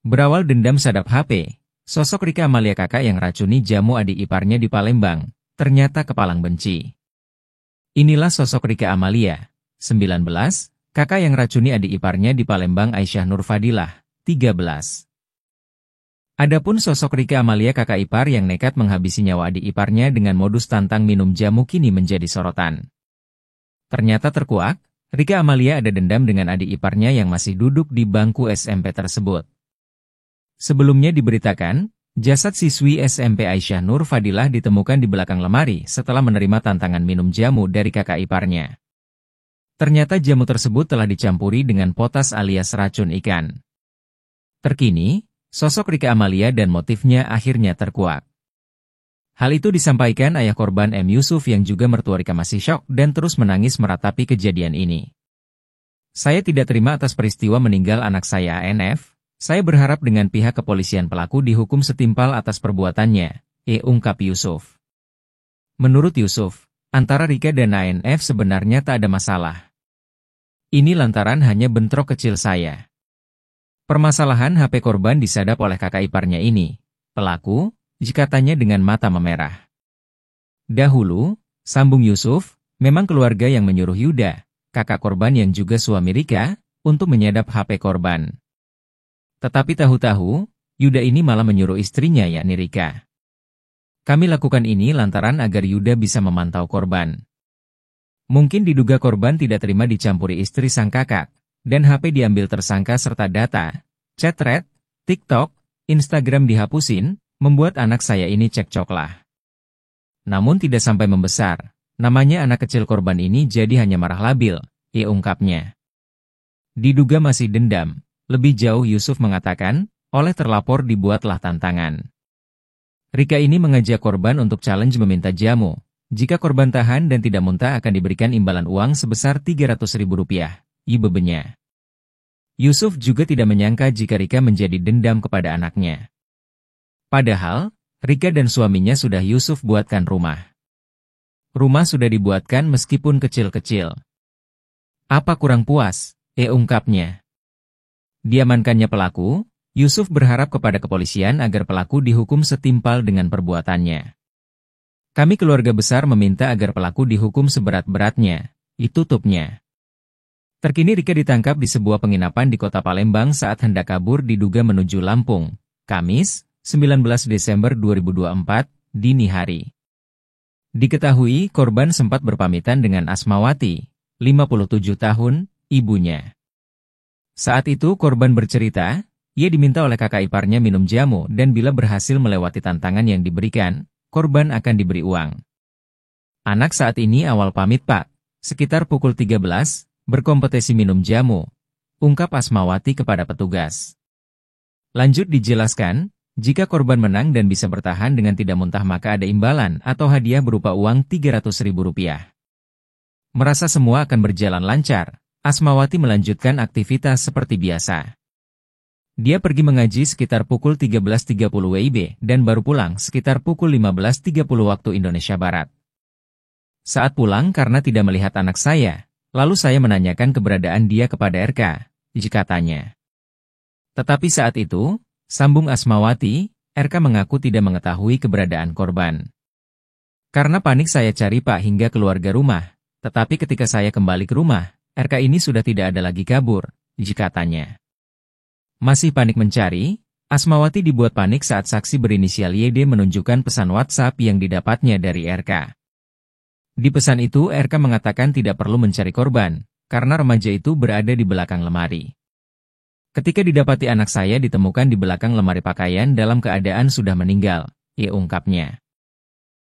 Berawal dendam sadap HP, sosok Rika Amalia kakak yang racuni jamu adik iparnya di Palembang, ternyata kepalang benci. Inilah sosok Rika Amalia, 19, kakak yang racuni adik iparnya di Palembang Aisyah Nur Fadilah, 13. Adapun sosok Rika Amalia kakak ipar yang nekat menghabisi nyawa adik iparnya dengan modus tantang minum jamu kini menjadi sorotan. Ternyata terkuak, Rika Amalia ada dendam dengan adik iparnya yang masih duduk di bangku SMP tersebut. Sebelumnya diberitakan, jasad siswi SMP Aisyah Nur Fadilah ditemukan di belakang lemari setelah menerima tantangan minum jamu dari kakak iparnya. Ternyata jamu tersebut telah dicampuri dengan potas alias racun ikan. Terkini, sosok Rika Amalia dan motifnya akhirnya terkuak. Hal itu disampaikan ayah korban M. Yusuf yang juga mertua Rika masih syok dan terus menangis meratapi kejadian ini. Saya tidak terima atas peristiwa meninggal anak saya ANF. Saya berharap dengan pihak kepolisian pelaku dihukum setimpal atas perbuatannya, ungkap Yusuf. Menurut Yusuf, antara Rika dan ANF sebenarnya tak ada masalah. Ini lantaran hanya bentrok kecil saya. Permasalahan HP korban disadap oleh kakak iparnya ini. Pelaku, katanya dengan mata memerah. Dahulu, sambung Yusuf, memang keluarga yang menyuruh Yuda, kakak korban yang juga suami Rika, untuk menyadap HP korban. Tetapi tahu-tahu, Yuda ini malah menyuruh istrinya yakni Rika. Kami lakukan ini lantaran agar Yuda bisa memantau korban. Mungkin diduga korban tidak terima dicampuri istri sang kakak, dan HP diambil tersangka serta data, chat thread, TikTok, Instagram dihapusin, membuat anak saya ini cekcoklah. Namun tidak sampai membesar, namanya anak kecil korban ini jadi hanya marah labil, ungkapnya. Diduga masih dendam. Lebih jauh Yusuf mengatakan, oleh terlapor dibuatlah tantangan. Rika ini mengajak korban untuk challenge meminta jamu. Jika korban tahan dan tidak muntah akan diberikan imbalan uang sebesar Rp300.000, bebennya. Yusuf juga tidak menyangka jika Rika menjadi dendam kepada anaknya. Padahal, Rika dan suaminya sudah Yusuf buatkan rumah. Rumah sudah dibuatkan meskipun kecil-kecil. Apa kurang puas, ungkapnya. Diamankannya pelaku, Yusuf berharap kepada kepolisian agar pelaku dihukum setimpal dengan perbuatannya. Kami keluarga besar meminta agar pelaku dihukum seberat-beratnya, tutupnya. Terkini Rika ditangkap di sebuah penginapan di kota Palembang saat hendak kabur diduga menuju Lampung, Kamis, 19 Desember 2024, dini hari. Diketahui korban sempat berpamitan dengan Asmawati, 57 tahun, ibunya. Saat itu korban bercerita, ia diminta oleh kakak iparnya minum jamu dan bila berhasil melewati tantangan yang diberikan, korban akan diberi uang. Anak saat ini awal pamit pak, sekitar pukul 13, berkompetisi minum jamu, ungkap Asmawati kepada petugas. Lanjut dijelaskan, jika korban menang dan bisa bertahan dengan tidak muntah maka ada imbalan atau hadiah berupa uang Rp300.000. Merasa semua akan berjalan lancar, Asmawati melanjutkan aktivitas seperti biasa. Dia pergi mengaji sekitar pukul 13.30 WIB dan baru pulang sekitar pukul 15.30 waktu Indonesia Barat. Saat pulang karena tidak melihat anak saya, lalu saya menanyakan keberadaan dia kepada RK, katanya. Tetapi saat itu, sambung Asmawati, RK mengaku tidak mengetahui keberadaan korban. Karena panik saya cari pak hingga keluarga rumah, tetapi ketika saya kembali ke rumah, RK ini sudah tidak ada lagi kabur, katanya. Masih panik mencari, Asmawati dibuat panik saat saksi berinisial YD menunjukkan pesan WhatsApp yang didapatnya dari RK. Di pesan itu RK mengatakan tidak perlu mencari korban, karena remaja itu berada di belakang lemari. Ketika didapati anak saya ditemukan di belakang lemari pakaian dalam keadaan sudah meninggal, ungkapnya.